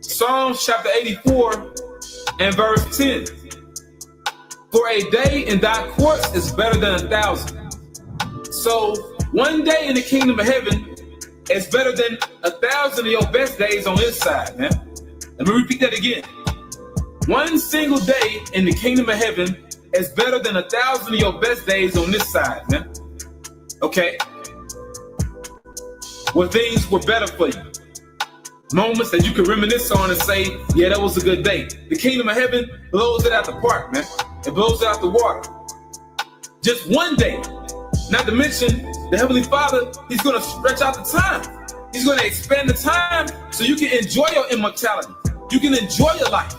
Psalms chapter 84 and verse 10. For a day in thy courts is better than 1,000. So one day in the kingdom of heaven is better than 1,000 of your best days on this side, man. Let me repeat that again. One single day in the kingdom of heaven is better than 1,000 of your best days on this side, man. Okay? Where things were better for you. Moments that you can reminisce on and say, yeah, that was a good day. The kingdom of heaven blows it out the park, man. It blows it out the water. Just one day. Not to mention, the Heavenly Father, He's going to stretch out the time. He's going to expand the time so you can enjoy your immortality. You can enjoy your life.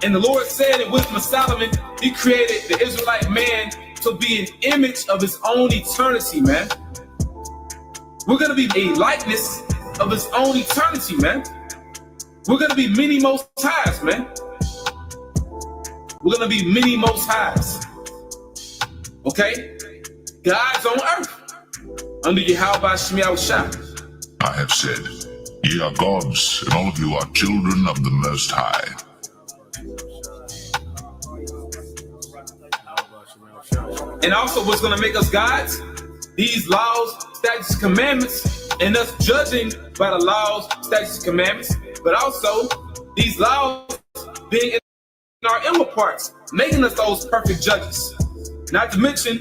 And the Lord said in Wisdom of Solomon, He created the Israelite man to be an image of his own eternity, man. We're going to be a likeness of his own eternity, man. We're going to be many most highs, man. We're going to be many most highs. Okay? God's on earth under YAHAWASHI. I have said, ye are gods, and all of you are children of the Most High. And also what's going to make us gods? These laws, statutes, commandments, and us judging by the laws, statutes, commandments, but also these laws being in our inward parts, making us those perfect judges. Not to mention,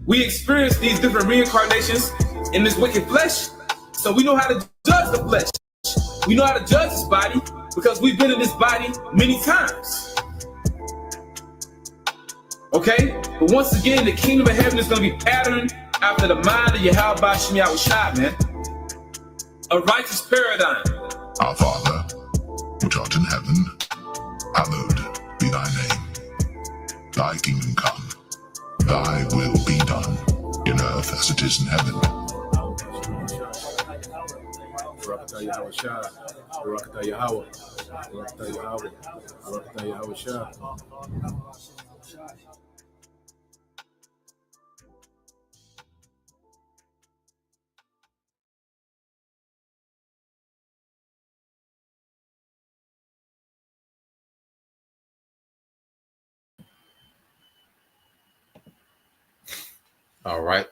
we experience these different reincarnations in this wicked flesh, so we know how to judge the flesh. We know how to judge this body because we've been in this body many times. Okay? But once again, the kingdom of heaven is going to be patterned after the mind of YAHAWASHI, man. A righteous paradigm. Our Father, which art in heaven, hallowed be thy name. Thy kingdom come. Thy will be done, in earth as it is in heaven. All right.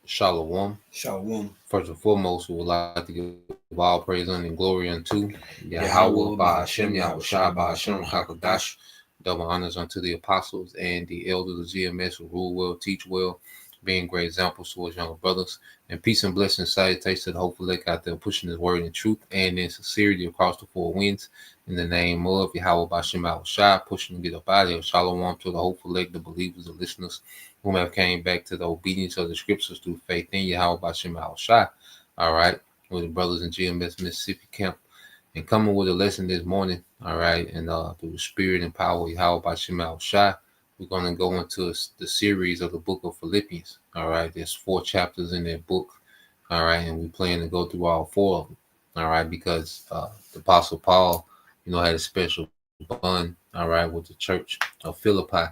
Shalom. Shalom. First and foremost, we would like to give all praise and glory unto Yahawah by Hashem, Yahawashi by Hashem, HaKadosh. Double honors unto the apostles and the elders of GMS who rule well, teach well, being great examples to us younger brothers. And peace and blessings, salutations to the hopeful elect out there pushing His word in truth and in sincerity across the four winds. In the name of Yahawah by Hashem, Yahawashi, pushing to get up out of here. Shalom to the hopeful elect, the believers, the listeners, whom have came back to the obedience of the scriptures through faith in Yahawah by Hashem, Yahawashi. All right, with the brothers in GMS Mississippi camp, and coming with a lesson this morning. All right, and through the spirit and power of Yahawah by Hashem, Yahawashi, we're going to go into the series of the book of Philippians. All right, there's 4 chapters in that book. All right, and we plan to go through all 4 of them. All right, because the Apostle Paul, had a special bond. All right, with the church of Philippi.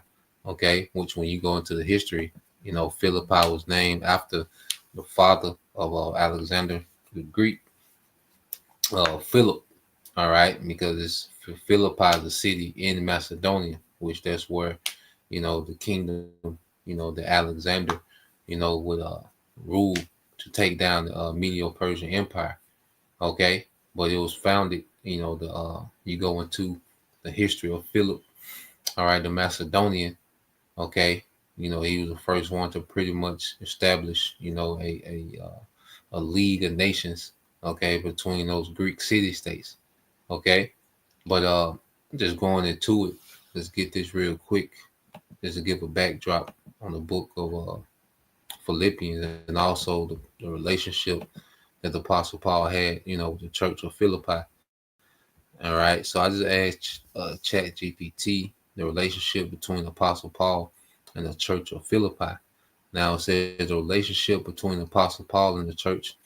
Okay, which when you go into the history, Philippi was named after the father of Alexander the Greek, Philip. All right, because it's Philippi is a city in Macedonia, which that's where, the kingdom, the Alexander, would rule to take down the Medo-Persian Empire. Okay, but it was founded, you go into the history of Philip. All right, the Macedonian. Okay, he was the first one to pretty much establish, a league of nations, okay, between those Greek city-states, okay? But just going into it, let's get this real quick, just to give a backdrop on the book of Philippians and also the relationship that the Apostle Paul had, with the church of Philippi. All right, so I just asked ChatGPT the relationship between Apostle Paul and the church of Philippi. Now it says the relationship between Apostle Paul and the church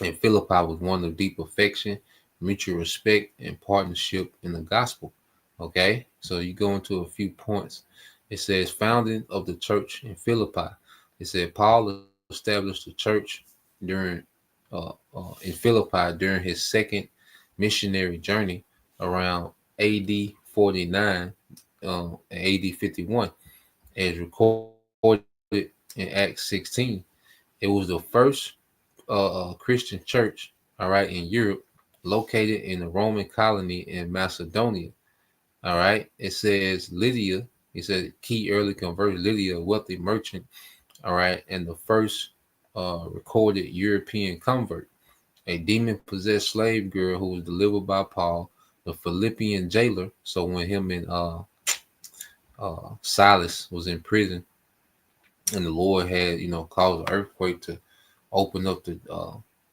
in Philippi was one of deep affection, mutual respect, and partnership in the gospel. Okay, so you go into a few points. It says founding of the church in Philippi. It said Paul established the church during in Philippi during his second missionary journey around AD 49 and AD 51, as recorded in Acts 16. It was the first Christian church, all right, in Europe, located in the Roman colony in Macedonia. All right. It says Lydia. He said key early converted Lydia, a wealthy merchant. All right. And the first recorded European convert, a demon possessed slave girl who was delivered by Paul, the Philippian jailer. So when him and Silas was in prison, and the Lord had, caused an earthquake to open up the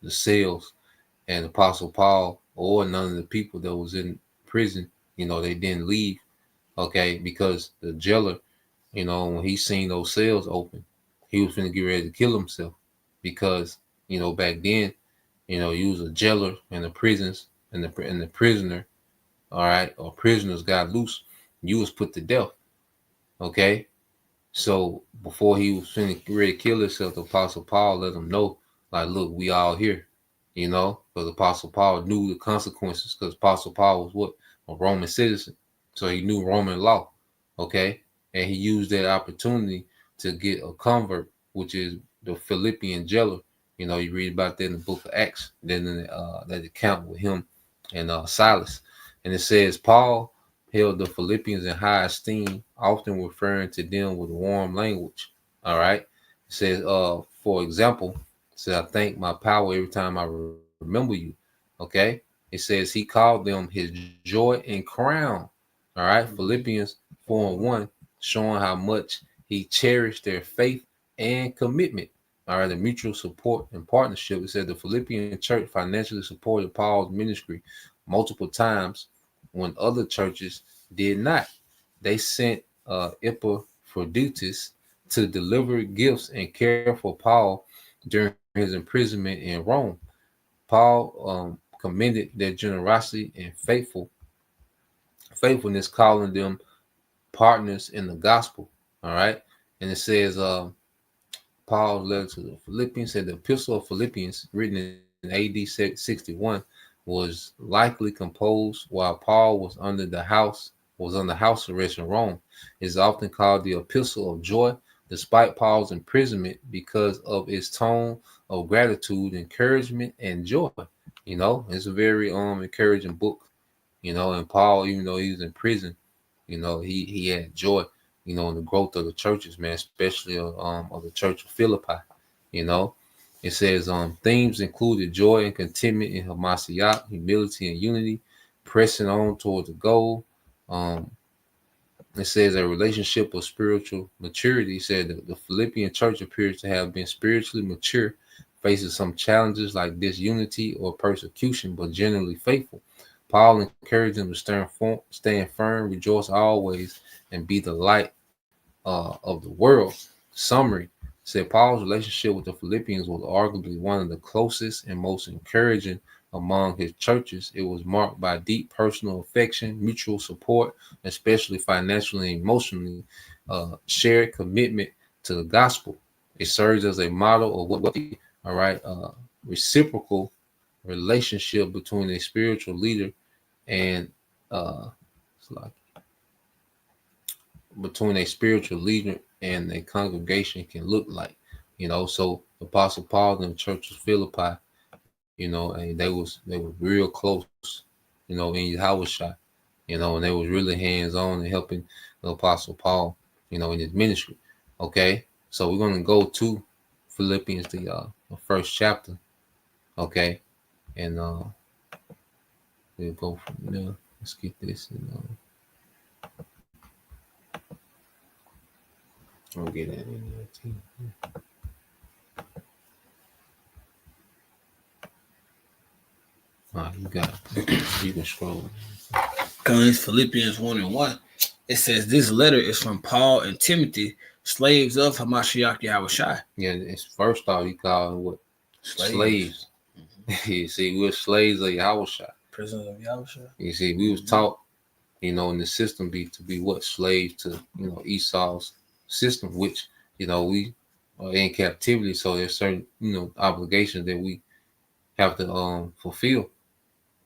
cells, and Apostle Paul or none of the people that was in prison, they didn't leave. Okay, because the jailer, when he seen those cells open, he was finna get ready to kill himself, because back then, you was a jailer in the prisons, and the prisoner, all right, or prisoners got loose, you was put to death. Okay, so before he was finna get ready to kill himself, the Apostle Paul let him know, like, look, we all here, because Apostle Paul knew the consequences, because Apostle Paul was what? A Roman citizen. So he knew Roman law. Okay. And he used that opportunity to get a convert, which is the Philippian jailer. You read about that in the book of Acts, then in that account with him and Silas. And it says Paul held the Philippians in high esteem, often referring to them with warm language. All right. It says, for example, it says, I thank my power every time I remember you. Okay. It says he called them his joy and crown. All right. Philippians 4:1, showing how much he cherished their faith and commitment. All right. The mutual support and partnership. It said the Philippian church financially supported Paul's ministry multiple times when other churches did not. They sent Epaphroditus to deliver gifts and care for Paul during his imprisonment in Rome. Paul commended their generosity and faithfulness, calling them partners in the gospel. All right. And it says Paul's letter to the Philippians, said the epistle of Philippians, written in AD 61, was likely composed while Paul was under house arrest in Rome. It is often called the epistle of joy, despite Paul's imprisonment, because of its tone of gratitude, encouragement, and joy. It's a very encouraging book. And Paul, even though he was in prison, he had joy, in the growth of the churches, man, especially of the church of Philippi. It says themes included joy and contentment in Hamasiyah, humility and unity, pressing on towards the goal. It says a relationship of spiritual maturity. It said that the Philippian church appears to have been spiritually mature, faces some challenges like disunity or persecution, but generally faithful. Paul encouraged them to stand firm, rejoice always, and be the light of the world. Summary said Paul's relationship with the Philippians was arguably one of the closest and most encouraging among his churches. It was marked by deep personal affection, mutual support, especially financially and emotionally, shared commitment to the gospel. It serves as a model of what reciprocal relationship between a spiritual leader and a congregation can look like. So Apostle Paul and the church of Philippi, and they were real close, in YAHAWASHI, and they was really hands-on in helping the Apostle Paul, in his ministry. Okay, so we're gonna go to Philippians, the first chapter. Okay, and we'll go from there. Let's get this. I'll get that in there too. All right, you got it. You can scroll. Because Philippians 1:1, it says this letter is from Paul and Timothy, slaves of Hamashiach YAHAWASHI. Yeah, it's first off, he called them what? Slaves. Mm-hmm. You see, we're slaves of YAHAWASHI. Prisoners of YAHAWASHI. You see, we was taught And the system be to be what slave to Esau's system, which we are in captivity. So there's certain obligations that we have to fulfill.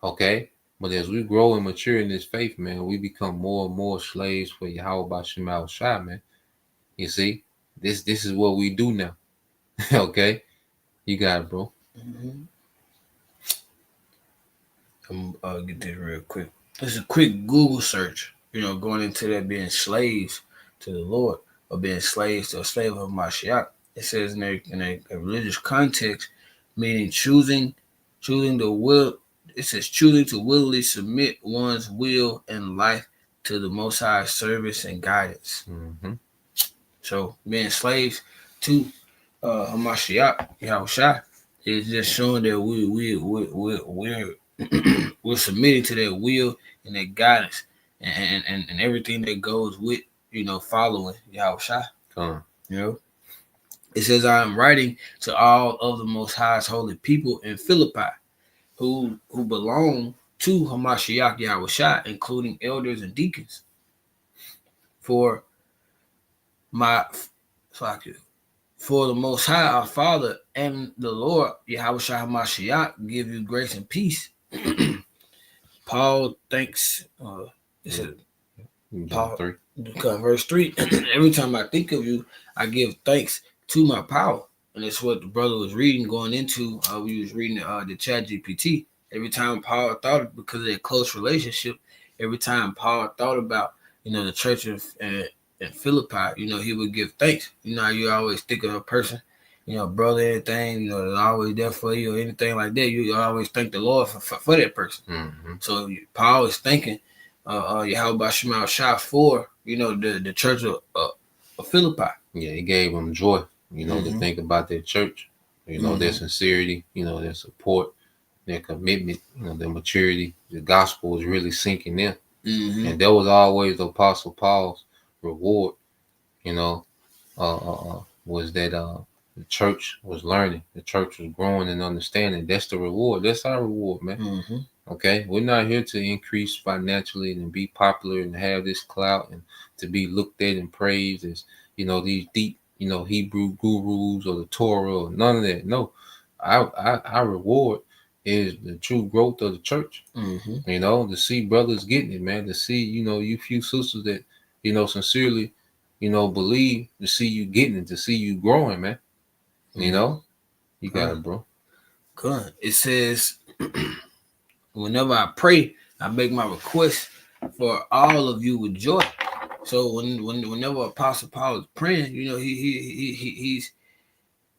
Okay, but as we grow and mature in this faith, man, we become more and more slaves for YAHAWASHI, man. You see, this is what we do now. Okay, you got it, bro. Mm-hmm. I'm get this real quick. It's a quick Google search. Going into that being slaves to the Lord or being slaves to a slave of Mashiach. It says in a religious context, meaning choosing the will. It says choosing to willingly submit one's will and life to the Most High service and guidance. Mm-hmm. So being slaves to Hamashiach, Yahushua, is just showing that we're we're submitting to that will and that guidance and everything that goes with following Yahushua. It says, I am writing to all of the Most High's holy people in Philippi who belong to Hamashiach Yahushua, including elders and deacons. For the Most High, our Father, and the Lord, Yahushua Hamashiach, give you grace and peace. Paul thanks, Paul, 3. Verse 3, every time I think of you, I give thanks to my power. And that's what the brother was reading going into, we was reading the chat GPT. Every time Paul thought, because of that close relationship, every time Paul thought about, the church of in Philippi, he would give thanks. You always think of a person, brother, anything, that's always there for you or anything like that. You always thank the Lord for that person. Mm-hmm. So Paul is thanking YAHAWASHI for, the church of Philippi. Yeah, he gave them joy, Mm-hmm. to think about their church, their sincerity, their support, their commitment, their maturity. The gospel was really sinking in. Mm-hmm. And that was always the Apostle Paul's reward, was that the church was learning, the church was growing and understanding. That's the reward. That's our reward, man. Mm-hmm. Okay, we're not here to increase financially and be popular and have this clout and to be looked at and praised as these deep Hebrew gurus or the Torah or none of that. No, our reward is the true growth of the church. Mm-hmm. To see brothers getting it, man. To see you few sisters that sincerely believe, to see you getting it, to see you growing, man. Mm-hmm. You got it, bro. Good. It says, whenever I pray, I make my request for all of you with joy. So whenever Apostle Paul is praying,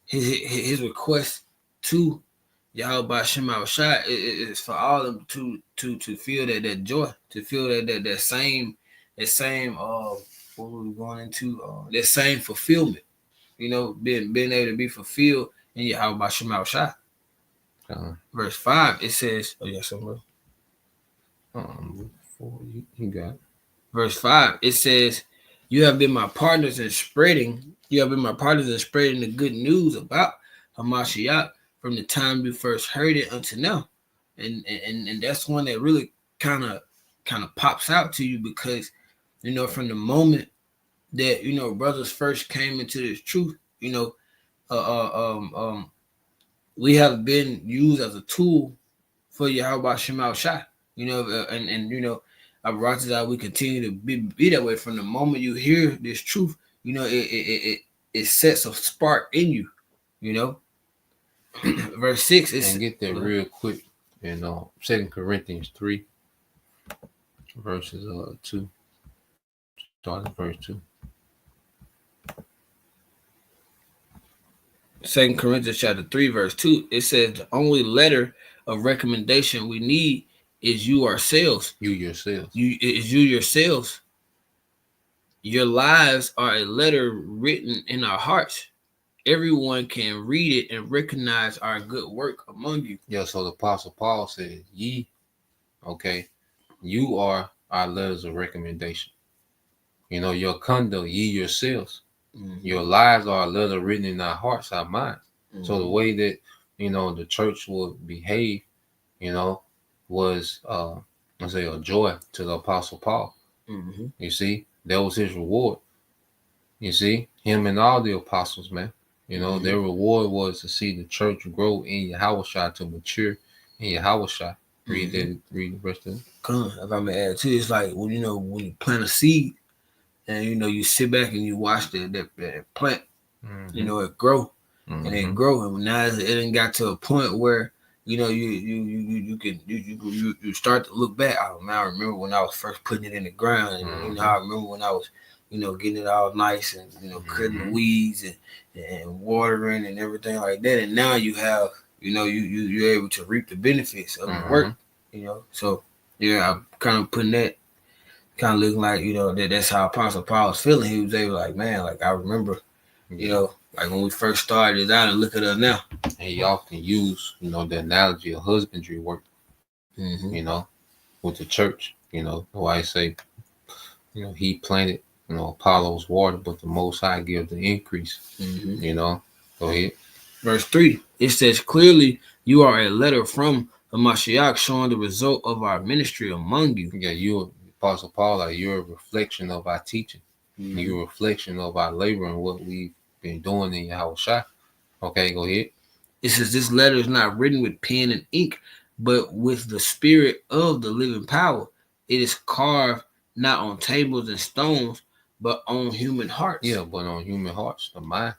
his request to Yahweh Shema is for all of them to feel that joy, to feel that same what were we going into? That same fulfillment, being able to be fulfilled in Yahweh Shema. Verse 5, it says, oh yes, bro. You got it. Verse 5, it says, you have been my partners in spreading the good news about Hamashiach from the time you first heard it until now. And that's one that really kind of pops out to you because, from the moment that, brothers first came into this truth, we have been used as a tool for Yahweh Shema Shai, we continue to be that way. From the moment you hear this truth, it sets a spark in you, Verse 6 is, and get that real quick. 2 Corinthians 3 verses 2. Start at verse 2. 2 Corinthians chapter 3 verse 2. It says the only letter of recommendation we need is you ourselves. You yourselves. You yourselves. Your lives are a letter written in our hearts. Everyone can read it and recognize our good work among you. Yeah, so the Apostle Paul said, ye, okay, you are our letters of recommendation. Your conduct, ye yourselves. Mm-hmm. Your lives are a letter written in our hearts, our minds. Mm-hmm. So the way that, the church would behave, was, I say a joy to the Apostle Paul. Mm-hmm. You see, that was his reward. You see, him and all the apostles, man. You know, their reward was to see the church grow in YAHAWASHI, to mature in YAHAWASHI. Read the rest of it. Come on, if I may add too, it's like when you plant a seed, and you sit back and you watch that plant, it grow and it grow, and now it ain't got to a point where you start to look back. Oh man, I remember when I was first putting it in the ground, and I remember when I was getting it all nice and cutting the weeds and watering and everything like that, and now you have you're able to reap the benefits of the work, so yeah, I'm kind of putting that. Kind of looking like, that's how Apostle Paul was feeling. He was able, like, man, like I remember, like when we first started out, and look at us now. And he often used, the analogy of husbandry work, with the church. Why I say, he planted, Apollo's water, but the Most High gives the increase. Go ahead. Verse 3, it says, clearly you are a letter from the Mashiach showing the result of our ministry among you. Yeah, you Apostle Paul, like you're a reflection of our teaching. You're a reflection of our labor and what we've been doing in YAHAWASHI. Okay, go ahead. It says this letter is not written with pen and ink, but with the spirit of the living power. It is carved not on tables and stones, but on human hearts. Yeah, but on human hearts, the mind.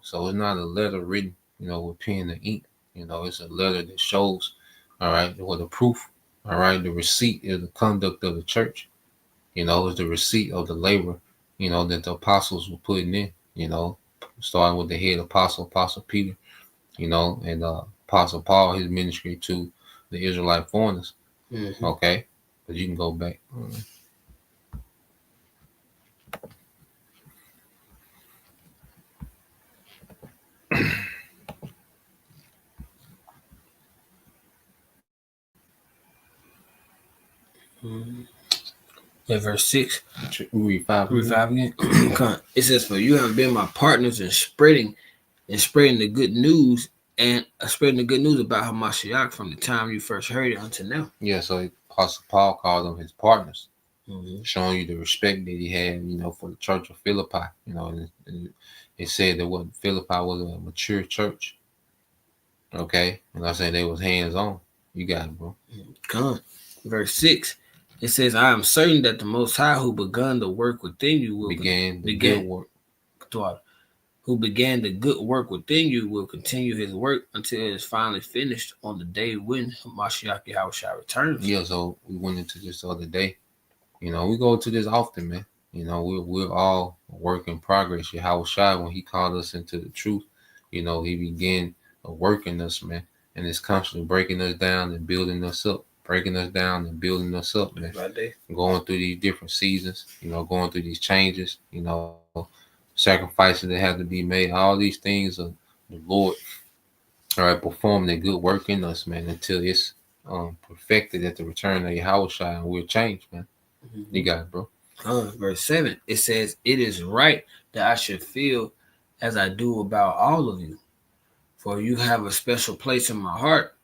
So it's not a letter written, with pen and ink. It's a letter that shows, all right, with a proof. All right, the receipt is the conduct of the church. It's the receipt of the labor, that the apostles were putting in, starting with the head Apostle Peter, and Apostle Paul, his ministry to the Israelite foreigners. Okay, but you can go back. Yeah, verse 6. Read 5 again. It says, for you have been my partners in spreading the good news and spreading the good news about Hamashiach from the time you first heard it until now. Yeah, so Apostle Paul called them his partners, showing you the respect that he had, for the church of Philippi. And it said that what Philippi was a mature church. Okay, and I say they was hands on. You got it, bro. Come on. Verse 6. It says, I am certain that the Most High who begun the work within you will began the good work. Who began the good work within you will continue his work until it is finally finished on the day when Mashiach YAHAWASHI returns. Yeah, so we went into this the other day. We go to this often, man. We're all a work in progress. YAHAWASHI, when he called us into the truth, he began working us, man. And it's constantly breaking us down and building us up. Breaking us down and building us up, man. Going through these different seasons, going through these changes, sacrifices that have to be made. All these things of the Lord, all right, perform their good work in us, man, until it's perfected at the return of YAHAWASHI, and we'll change, man. You got it, bro. Verse 7, it says, it is right that I should feel as I do about all of you, for you have a special place in my heart.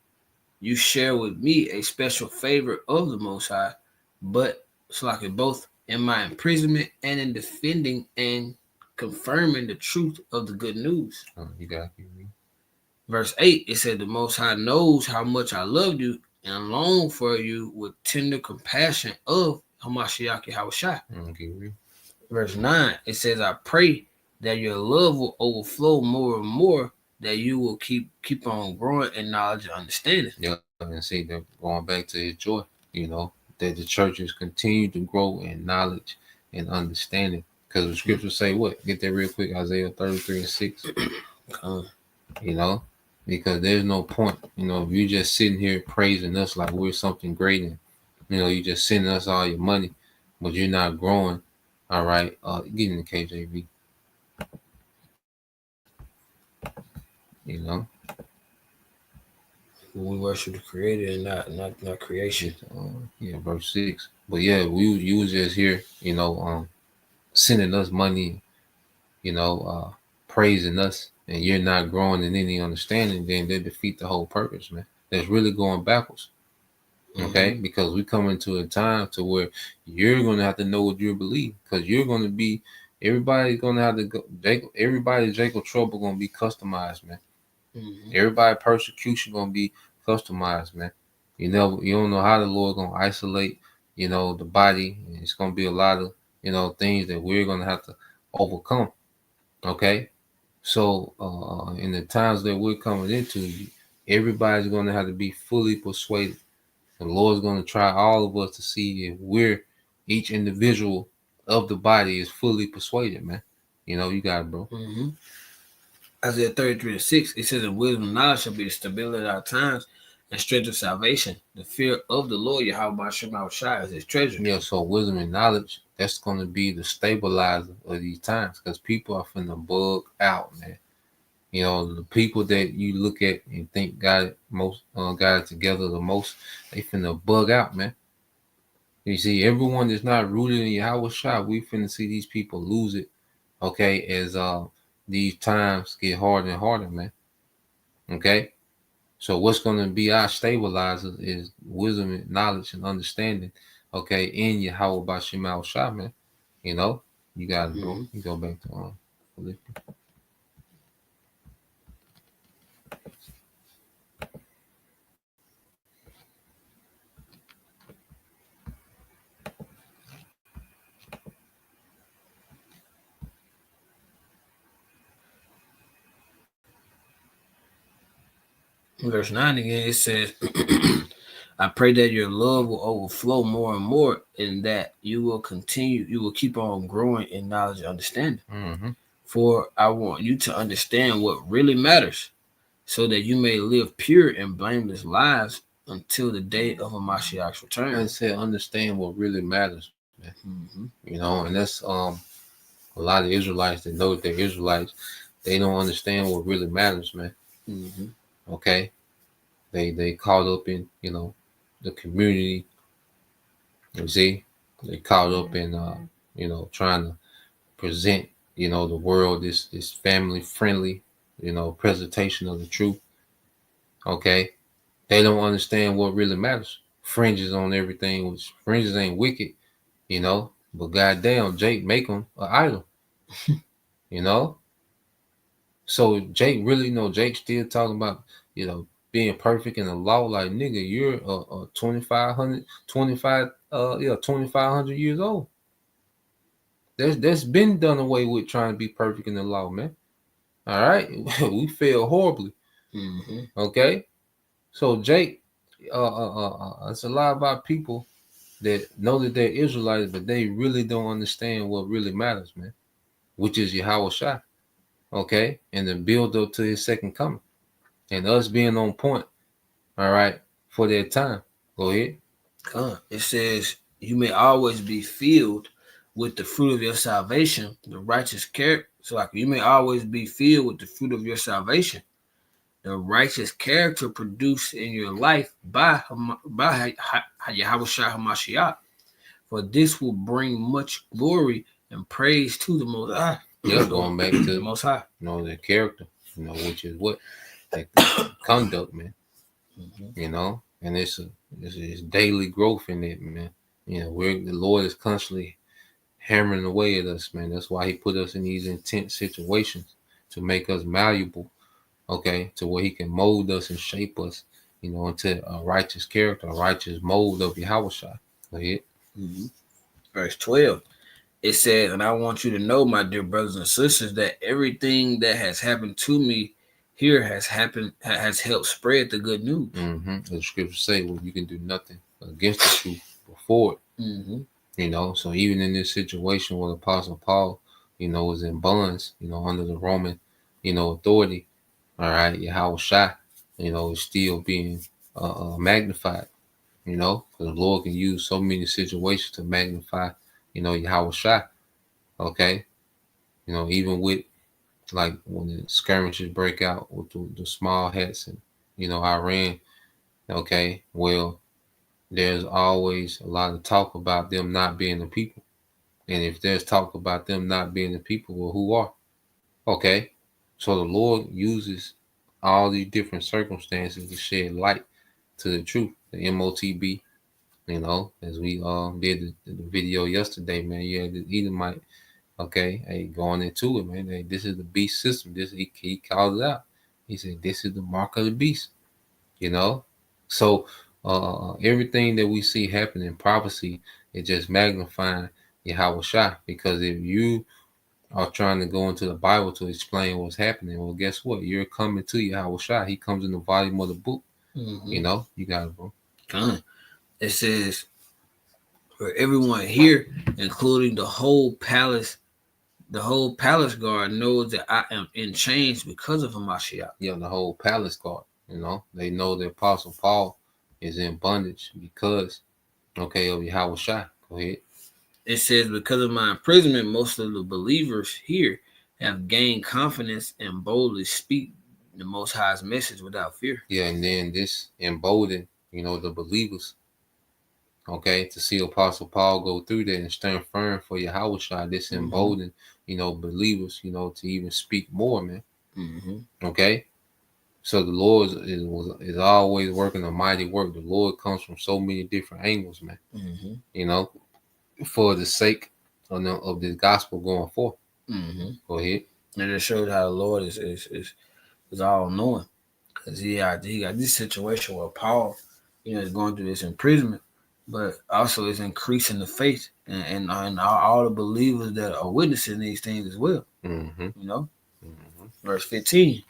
You share with me a special favor of the Most High, but it's like both in my imprisonment and in defending and confirming the truth of the good news. You got it. Verse 8, it said, the Most High knows how much I love you and long for you with tender compassion of Hamashiach YAHAWASHI. Verse 9, it says, I pray that your love will overflow more and more, that you will keep on growing in knowledge and understanding. Yeah, and see that going back to his joy, that the churches continue to grow in knowledge and understanding. Because the scriptures say what? Get that real quick, Isaiah 33:6. Because there's no point, if you're just sitting here praising us like we're something great, and you just sending us all your money, but you're not growing. All right, get in the KJV. We worship the Creator and not creation. Verse 6. But yeah, you was just here, sending us money, praising us, and you're not growing in any understanding, then they defeat the whole purpose, man. That's really going backwards. Okay, because we come into a time to where you're going to have to know what you believe, because you're going to be, everybody's going to have to go, everybody's Jacob trouble going to be customized, man. Everybody persecution going to be customized, man. You don't know how the Lord going to isolate, the body. And it's going to be a lot of, things that we're going to have to overcome. Okay. So, in the times that we're coming into, everybody's going to have to be fully persuaded. The Lord's going to try all of us to see if each individual of the body is fully persuaded, man. You got it, bro. Isaiah 33:6, it says, "In wisdom and knowledge shall be the stability of our times and strength of salvation. The fear of the Lord, YAHAWASHI, is his treasure." Yeah, so wisdom and knowledge, that's going to be the stabilizer of these times, because people are finna bug out, man. The people that you look at and think got it together the most, they finna bug out, man. You see, everyone that's not rooted in YAHAWASHI, we finna see these people lose it, okay, as these times get harder and harder, man. Okay? So what's going to be our stabilizer is wisdom and knowledge and understanding, okay, in YAHAWASHI, man. You got it, bro. You go back to Philippians. Verse 9 again, it says, "I pray that your love will overflow more and more, and that you will keep on growing in knowledge and understanding. For I want you to understand what really matters, so that you may live pure and blameless lives until the day of Mashiach's return." And say understand what really matters, man. And that's a lot of Israelites that know that they're Israelites, they don't understand what really matters, man. Okay, they caught up in the community. You see, they caught up in trying to present the world this family friendly presentation of the truth. Okay, they don't understand what really matters. Fringes on everything, which fringes ain't wicked, but goddamn, Jake make them an idol. So Jake really Jake still talking about being perfect in the law. Like, nigga, you're 2,500 years old. That's been done away with, trying to be perfect in the law, man. All right, we failed horribly. Okay, so Jake, it's a lot about people that know that they're Israelites, but they really don't understand what really matters, man, which is YAHAWASHI. Okay, and the build up to his second coming, and us being on point. All right, for that time. Go ahead. It says, "You may always be filled with the fruit of your salvation, the righteous character." So, like, you may always be filled with the fruit of your salvation, the righteous character produced in your life by YAHAWASHI HaMashiach. For this will bring much glory and praise to the Most High. Yeah, going back to the Most High. The character, which is what like conduct, man. And it's daily growth in it, man. The Lord is constantly hammering away at us, man. That's why He put us in these intense situations, to make us malleable, okay, to where He can mold us and shape us, into a righteous character, a righteous mold of YAHAWASHI. Go ahead. Verse 12. It says, "And I want you to know, my dear brothers and sisters, that everything that has happened to me here has helped spread the good news." The scriptures say, well, you can do nothing against the truth before it. So even in this situation where Apostle Paul, was in bonds, under the Roman, authority, all right, YAHAWASHI, is still being magnified, because the Lord can use so many situations to magnify, YAHAWASHI. Okay, even with, like, when the skirmishes break out with the small hats and Iran. Okay, well, there's always a lot of talk about them not being the people, and if there's talk about them not being the people, well, who are? Okay, so the Lord uses all these different circumstances to shed light to the truth, the MOTB, You know, as we did the video yesterday, man. You had the Edomite, okay, hey, going into it, man. Hey, this is the beast system. This he called it out. He said, this is the mark of the beast. You know, so everything that we see happen in prophecy is just magnifying YAHAWASHI, because if you are trying to go into the Bible to explain what's happening, well, guess what? You're coming to YAHAWASHI. He comes in the volume of the book. You know, you got it, bro. It says, for everyone here, including the whole palace guard knows that I am in chains because of Hamashiach. Yeah, the whole palace guard. You know, they know the Apostle Paul is in bondage because, okay, of YAHAWASHI. Go ahead. It says, because of my imprisonment, most of the believers here have gained confidence and boldly speak the Most High's message without fear. Yeah, and then this emboldened, you know, the believers, okay, to see Apostle Paul go through that and stand firm for YAHAWASHI. This emboldened, you know, believers, you know, to even speak more, man. Okay, so the Lord is always working a mighty work. The Lord comes from so many different angles, man. You know, for the sake of this gospel going forth. Go ahead. And it shows how the Lord is all knowing, because he got this situation where Paul, you know, is going through this imprisonment, but also is increasing the faith and all the believers that are witnessing these things as well. You know, verse 15.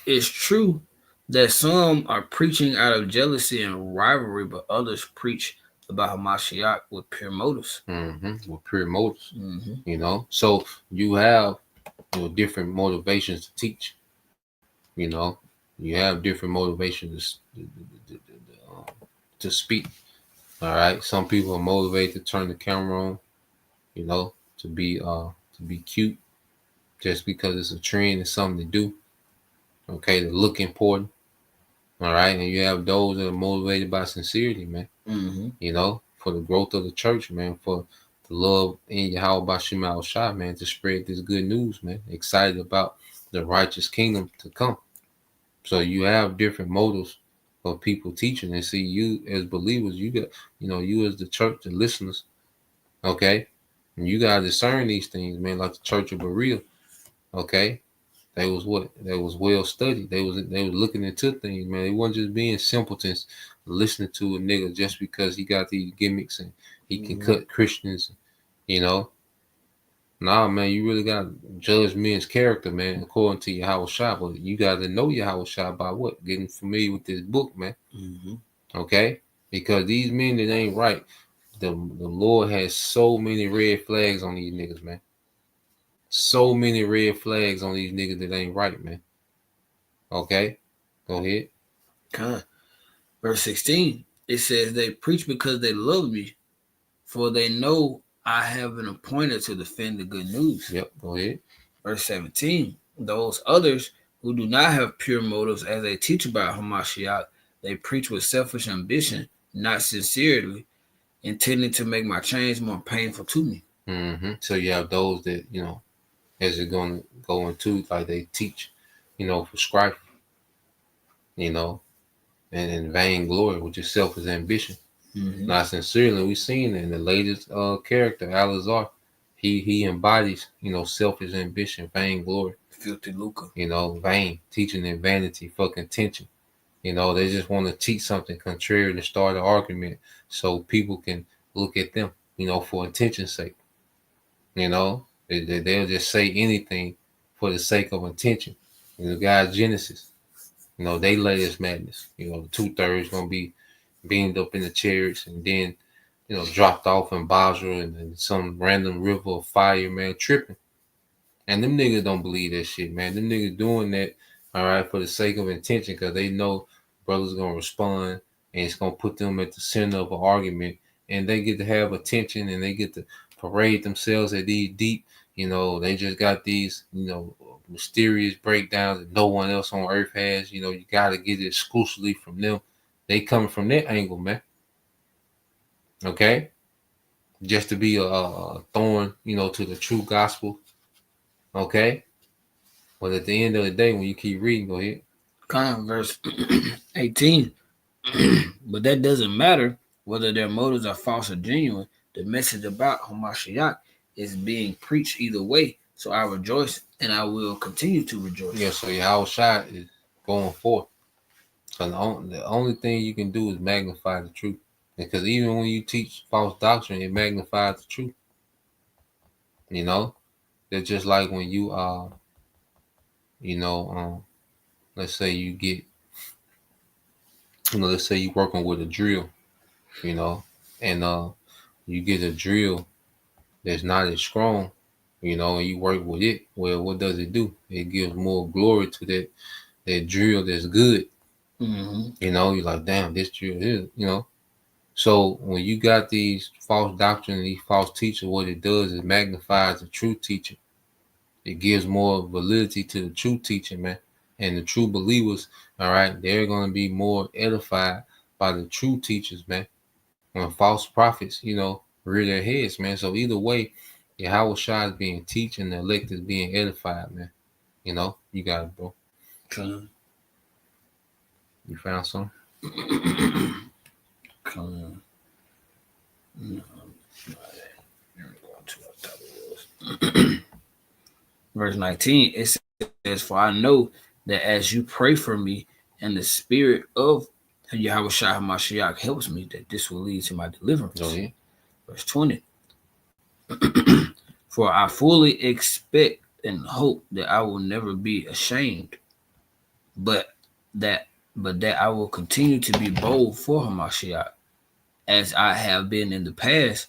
It's true that some are preaching out of jealousy and rivalry, but others preach about Hamashiach with pure motives. With pure motives. You know, so you have, you know, different motivations to teach. You know, you have different motivations to speak. All right, some people are motivated to turn the camera on, you know, to be cute, just because it's a trend, it's something to do. Okay, to look important. All right, and you have those that are motivated by sincerity, man. You know, for the growth of the church, man, for the love in YAHAWASHI, man, to spread this good news, man. Excited about the righteous kingdom to come. So you have different motives of people teaching, and see, you as believers, you got, you know, you as the church, the listeners, okay, and you gotta discern these things, man. Like the Church of Berea, okay, they was well studied. They was looking into things, man. They wasn't just being simpletons, listening to a nigga just because he got these gimmicks and he can cut Christians, you know. Nah, man, you really got to judge men's character, man, according to YAHAWASHI. But you got to know YAHAWASHI by what? Getting familiar with this book, man. Okay? Because these men that ain't right, the Lord has so many red flags on these niggas, man. So many red flags on these niggas that ain't right, man. Okay? Go ahead. Verse 16, it says, they preach because they love me, for they know I have been appointed to defend the good news. Yep, go ahead. Verse 17, those others who do not have pure motives as they teach about Hamashiach, they preach with selfish ambition, not sincerely, intending to make my chains more painful to me. So you have those that, you know, as you're going to go into, like they teach, you know, for strife, you know, and in vain glory, which is selfish ambition. Not sincerely. We've seen in the latest character, Alazar, he embodies, you know, selfish ambition, vain glory. Filthy lucre. You know, vain, teaching in vanity for contention. You know, they just want to teach something contrary to start an argument so people can look at them, you know, for attention's sake. You know, they'll just say anything for the sake of attention. You know, God's Genesis, you know, they latest madness. You know, the 2/3 going to be beamed up in the chariots and then, you know, dropped off in Basra and some random river of fire, man, tripping. And them niggas don't believe that shit, man. Them niggas doing that, all right, for the sake of intention, because they know brothers going to respond and it's going to put them at the center of an argument, and they get to have attention and they get to parade themselves at these deep, you know, they just got these, you know, mysterious breakdowns that no one else on earth has. You know, you got to get it exclusively from them. They coming from that angle, man. Okay? Just to be a thorn, you know, to the true gospel. Okay? But at the end of the day, when you keep reading, go ahead. Verse 18. But that doesn't matter whether their motives are false or genuine. The message about Hamashiach is being preached either way. So I rejoice and I will continue to rejoice. Yeah, so YAHAWASHI is going forth. So the only thing you can do is magnify the truth. Because even when you teach false doctrine, it magnifies the truth. You know? They're just like when you let's say you get, let's say you're working with a drill, and you get a drill that's not as strong, and you work with it. Well, what does it do? It gives more glory to that drill that's good. Mm-hmm. You're like, damn, this drill is. So when you got these false doctrine and these false teachers, what it does is magnifies the true teacher. It gives more validity to the true teaching, man. And the true believers, all right, they're going to be more edified by the true teachers, man. When false prophets, rear their heads, man. So either way, YAHAWASHI is being teached and the elect is being edified, man. You got it, bro. Come. You found some? Come. No. Verse 19, it says, "For I know that as you pray for me and the spirit of YAHAWASHI HaMashiach helps me, that this will lead to my deliverance." Oh, yeah. Verse 20, "For I fully expect and hope that I will never be ashamed, but that I will continue to be bold for Hamashiach, as I have been in the past,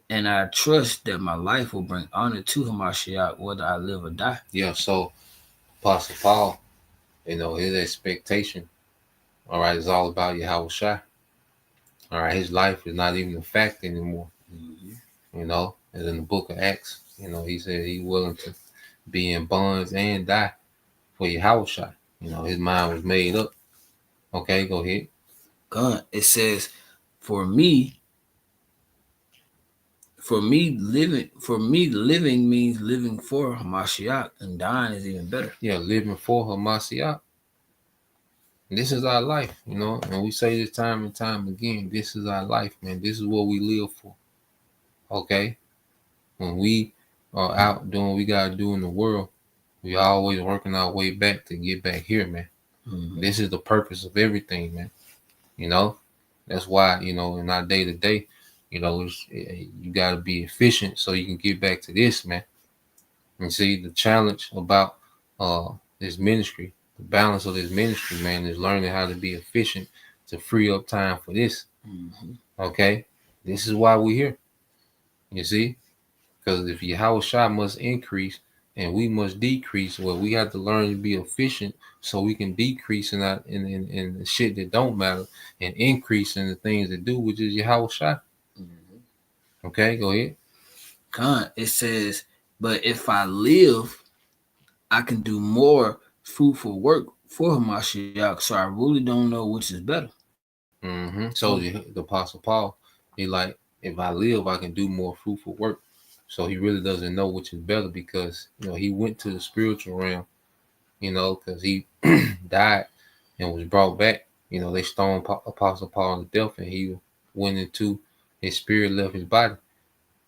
and I trust that my life will bring honor to Hamashiach whether I live or die." Yeah, so Apostle Paul, his expectation, all right, is all about YAHAWASHI. All right, his life is not even a fact anymore. Mm-hmm. And in the book of Acts, he said he's willing to be in bonds and die for YAHAWASHI. His mind was made up. Okay, go ahead. God, it says, for me living means living for Hamashiach, and dying is even better. Yeah, living for Hamashiach. This is our life, and we say this time and time again. This is our life, man. This is what we live for. Okay? When we are out doing what we got to do in the world, we always working our way back to get back here, man. Mm-hmm. This is the purpose of everything, man. That's why, in our day to day, you got to be efficient so you can get back to this, man. And see, the challenge about this ministry, the balance of this ministry, man, is learning how to be efficient to free up time for this. Mm-hmm. Okay? This is why we're here. You see? Because if YAHAWASHI must increase and we must decrease, well, we have to learn to be efficient so we can decrease in the shit that don't matter and increase in the things that do, which is YAHAWASHI. Mm-hmm. Okay, go ahead. God, it says, "But if I live, I can do more fruitful work for Hamashiach, so I really don't know which is better." Mm-hmm. So the Apostle Paul, he like, if I live, I can do more fruitful work. So he really doesn't know which is better because, he went to the spiritual realm, because he died and was brought back. They stoned Apostle Paul to death and he went into his spirit, left his body.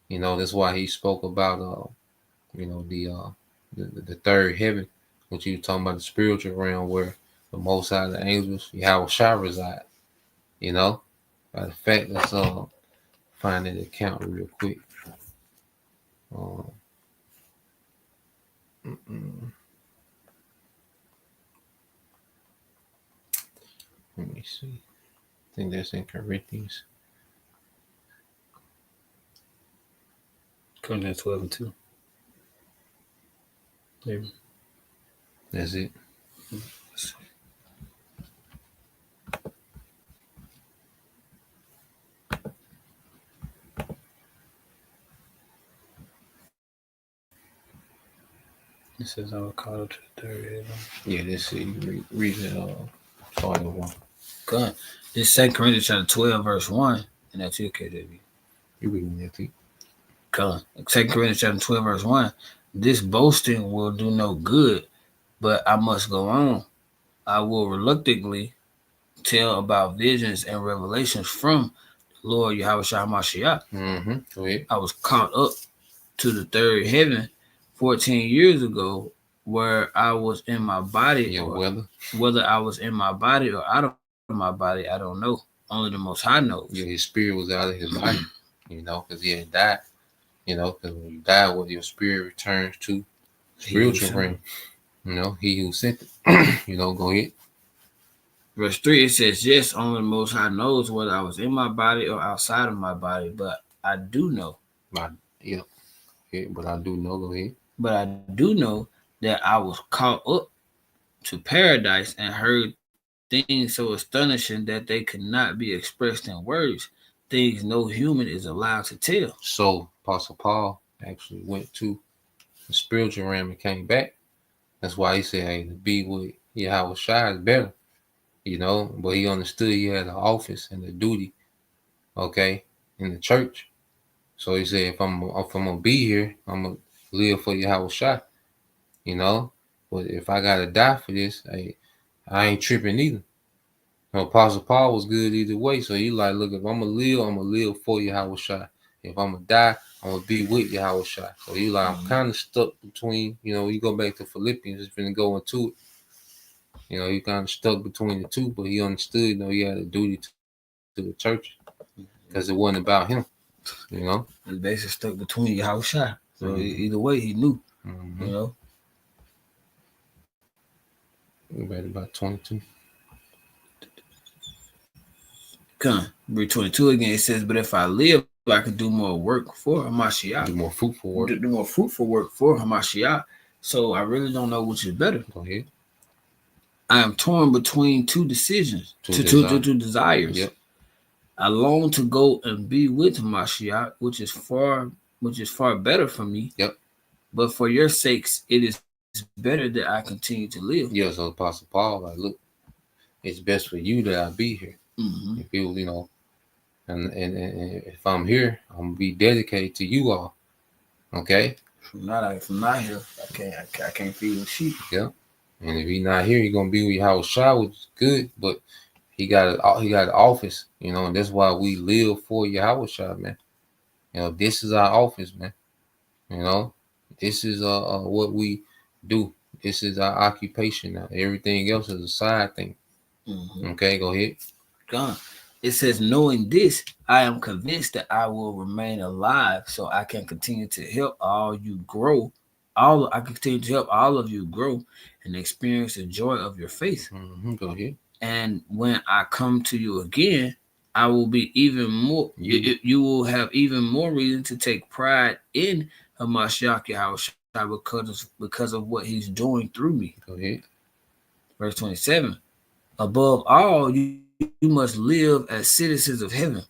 That's why he spoke about, the third heaven, which you were talking about, the spiritual realm where the Most High, the angels, YAHAWASHI reside. By the fact, let's find that account real quick. Let me see. I think that's in Corinthians. Corinthians 12:2. Maybe. That's it. It says I will call up to the third heaven. Yeah, let's see. Read it. Starting with 1. God, this 2 Corinthians chapter 12, verse 1, and that's your KJV. You reading that too? God, 2 Corinthians chapter 12, verse 1. "This boasting will do no good, but I must go on. I will reluctantly tell about visions and revelations from Lord YAHAWASHI HaMashiach. Go ahead. I was caught up to the third heaven 14 years ago, where I was in my body, Yeah, or whether I was in my body or out of my body, I don't know. Only the Most High knows. Yeah, his spirit was out of his body, because he had died. Because when you die, what your spirit returns to spiritual realm. He who sent it. Go ahead. Verse 3, it says, yes, only the Most High knows whether I was in my body or outside of my body, but I do know. But I do know. Go ahead. But I do know that I was caught up to paradise and heard things so astonishing that they could not be expressed in words, things no human is allowed to tell. So Apostle Paul actually went to the spiritual realm and came back. That's why he said, hey, to be with YAHAWASHI is better. But he understood he had an office and a duty, in the church. So he said, if I'm gonna be here, I'm gonna live for YAHAWASHI, But if I gotta die for this, I ain't tripping either. Apostle Paul was good either way. So he like, look, if I'm gonna live for YAHAWASHI. If I'm gonna die, I'm gonna be with YAHAWASHI. So he like, I'm kind of stuck between, you go back to Philippians, it's gonna go into it. He kind of stuck between the two, but he understood, he had a duty to the church because it wasn't about him, He's basically stuck between YAHAWASHI. So either way, he knew, We're at about 22. Read 22 again. It says, but if I live, I can do more work for HaMashiach. Do more fruitful work. Do more fruitful work for HaMashiach. So I really don't know which is better. Go ahead. I am torn between two decisions, two desires. Yep. I long to go and be with HaMashiach, which is far better for me. Yep. But for your sakes, it is better that I continue to live. Yeah, so Apostle Paul, like, look, it's best for you that I be here. If you, and if I'm here, I'm gonna be dedicated to you all. Okay. If I'm not here, I can't feed the sheep. Yeah. And if he's not here, he's gonna be with YAHAWASHI, which is good. But he got an office, and that's why we live for YAHAWASHI, man. This is our office, man. This is what we do. This is our occupation now. Everything else is a side thing. Okay, go ahead. It says, knowing this, I am convinced that I will remain alive so I can continue to help all you grow. I continue to help all of you grow and experience the joy of your faith. Go ahead. And when I come to you again, I will be even more. You will have even more reason to take pride in HaMashiach YAHAWASHI because of what he's doing through me. Go ahead. Verse 27. Above all, you must live as citizens of heaven,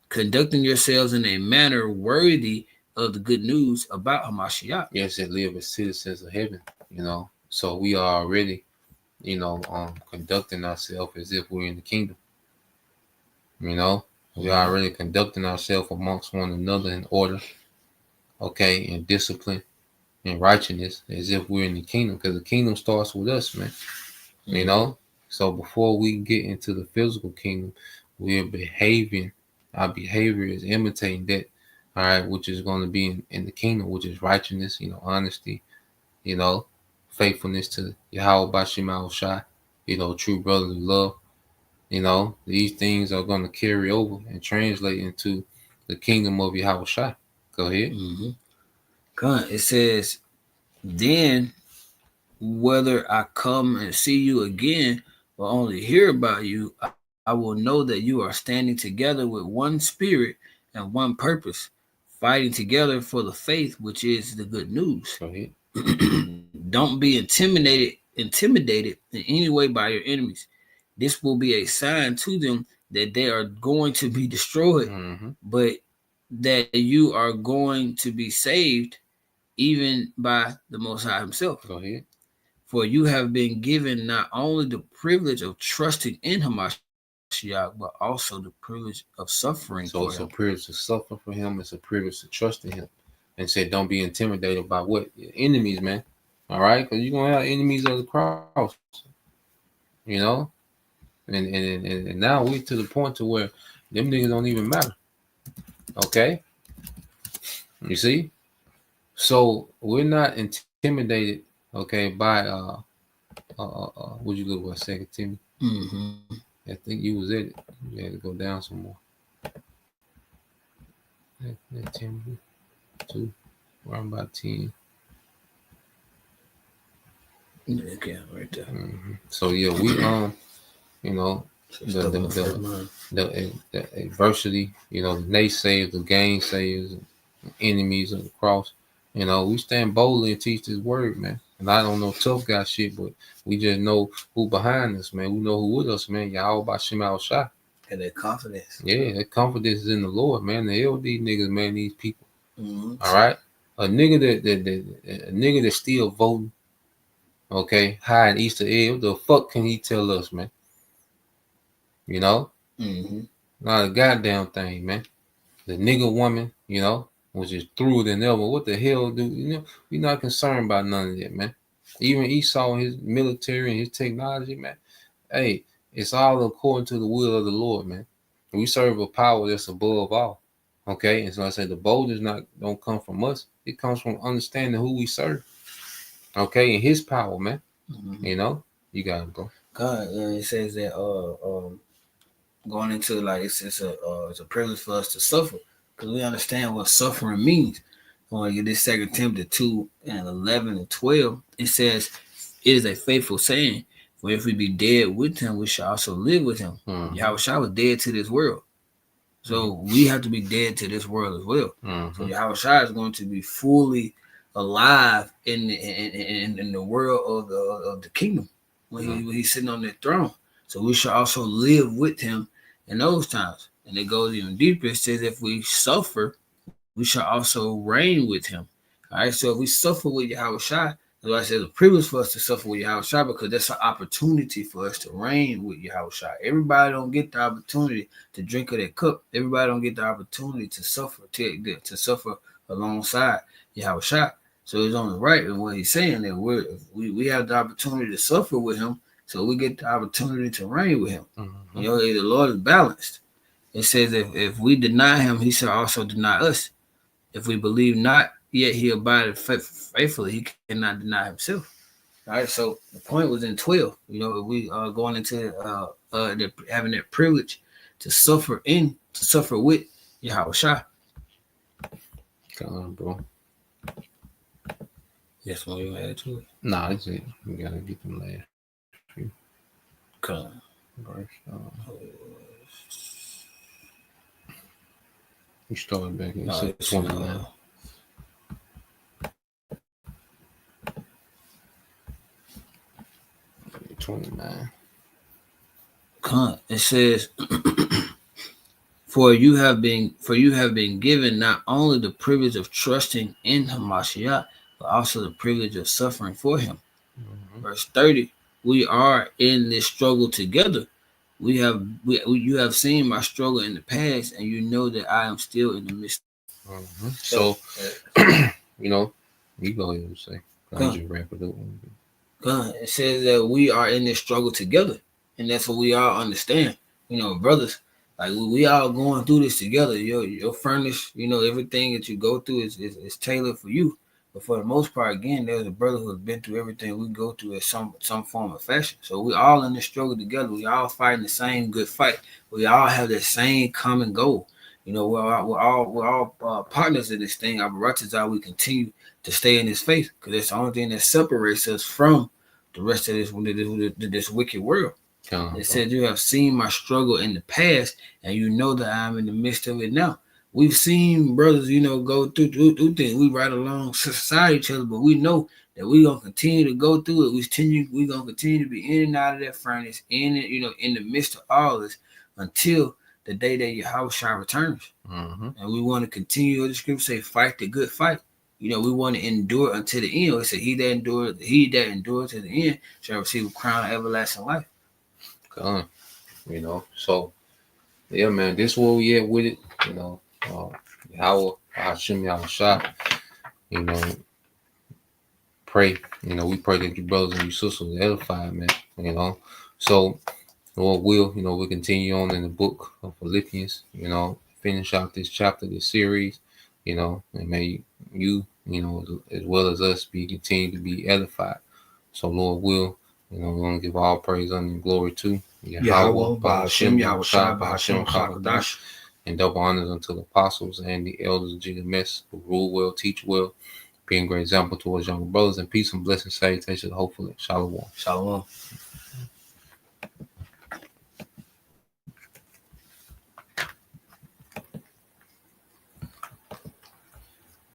conducting yourselves in a manner worthy of the good news about HaMashiach. Yes, it live as citizens of heaven, So we are already, conducting ourselves as if we're in the kingdom. We are already conducting ourselves amongst one another in order, in discipline and righteousness, as if we're in the kingdom, because the kingdom starts with us, man. So before we get into the physical kingdom, our behavior is imitating that, all right, which is going to be in the kingdom, which is righteousness, honesty, faithfulness to YAHAWASHI, true brotherly love. These things are going to carry over and translate into the kingdom of YAHAWASHI. Go ahead. It says, then whether I come and see you again or only hear about you, I will know that you are standing together with one spirit and one purpose, fighting together for the faith, which is the good news. Go ahead. Don't be intimidated in any way by your enemies. This will be a sign to them that they are going to be destroyed, but that you are going to be saved even by the Most High himself. Go ahead. For you have been given not only the privilege of trusting in HaMashiach, but also the privilege of suffering for him. So it's a privilege to suffer for him. It's a privilege to trust in him. And say, don't be intimidated by what? Your enemies, man. All right? Because you're going to have enemies of the cross. And now we to the point to where them niggas don't even matter. Okay, you see, so we're not intimidated. Okay, by would you look at 2 Timothy? Mm-hmm. I think you was at it. You had to go down some more. Timothy 2, around about 10. Okay, right there. Mm-hmm. So yeah, we you know, the adversity, you know, the naysayers, the gainsayers, enemies of the cross. You know, we stand boldly and teach this word, man. And I don't know tough guy shit, but we just know who behind us, man. We know who with us, man. YAHAWASHI. And that confidence. Yeah, that confidence is in the Lord, man. The hell these niggas, man, these people. Mm-hmm. All right. A nigga that's still voting, okay, hiding Easter egg. What the fuck can he tell us, man? You know? Mm-hmm. Not a goddamn thing, man. The nigga woman, you know, was just through than ever. What the hell do you know? We're not concerned about none of that, man. Even Esau and his military and his technology, man. Hey, it's all according to the will of the Lord, man. We serve a power that's above all. Okay, and so I said the boldness don't come from us. It comes from understanding who we serve. Okay, and His power, man. Mm-hmm. You know, you got it, bro. God, it says that going into like it's a privilege for us to suffer because we understand what suffering means. When you get this 2 Timothy 2 and 11 and 12, it says it is a faithful saying. For if we be dead with him, we shall also live with him. Mm-hmm. Yahawashi was dead to this world. So we have to be dead to this world as well. Mm-hmm. So Yahawashi is going to be fully alive in the world of the kingdom when he's sitting on that throne. So we shall also live with him in those times. And it goes even deeper. It says if we suffer, we shall also reign with him. All right. So if we suffer with Yahawashi, that's why I said it's a privilege for us to suffer with Yahawashi because that's an opportunity for us to reign with Yahawashi. Everybody don't get the opportunity to drink of that cup. Everybody don't get the opportunity to suffer, to suffer alongside Yahawashi. So it's only right in what he's saying that we have the opportunity to suffer with him, so we get the opportunity to reign with him. Mm-hmm. You know, the Lord is balanced. It says if we deny him, he shall also deny us. If we believe not, yet he abideth faithfully, he cannot deny himself. All right, so the point was in 12. You know, we are going into having that privilege to suffer with Yahawashi. Come on, bro. Yes, what you want to add to it? Nah, that's it. We gotta get them last few. Come Verse. You started back in 29. 29. It says, For you have been given not only the privilege of trusting in Hamashiach, but also the privilege of suffering for him. Mm-hmm. Verse 30, we are in this struggle together. You have seen my struggle in the past, and you know that I am still in the midst. Mm-hmm. So you know, you go ahead and say. Just wrap it up. It says that we are in this struggle together, and that's what we all understand. You know, brothers, like we all going through this together. Your furnace, you know, everything that you go through is tailored for you. But for the most part, again, there's a brother who has been through everything we go through in some form of fashion. So we all in this struggle together. We all fighting the same good fight. We all have the same common goal. You know, we're all partners in this thing. Our righteous are we continue to stay in this faith because that's the only thing that separates us from the rest of this wicked world. It said you have seen my struggle in the past, and you know that I'm in the midst of it now. We've seen brothers, you know, go through things. We right alongside each other, but we know that we're gonna continue to go through it. We're gonna continue to be in and out of that furnace, in the midst of all this until the day that Yahawashi returns. Mm-hmm. And we want to continue. The scripture say, fight the good fight. You know, we want to endure until the end. It said, he that endures to the end shall receive a crown of everlasting life. You know, so yeah, man, this is where we at with it. You know, YAHAWASHI, you know, pray. You know, we pray that your brothers and your sisters are edified, man. You know, so Lord will, we continue on in the book of Philippians, finish out this chapter, this series, and may you, as well as us, continue to be edified. So Lord will, we're going to give all praise, honor, and glory to Yahweh, Bahashem, Yahawashi, Bahashem, Chakadash. and double honors unto the apostles and the elders of GMS who rule well, teach well, being a great example towards younger brothers, and peace and blessing, salutations, hopefully. Shalom. Shalom.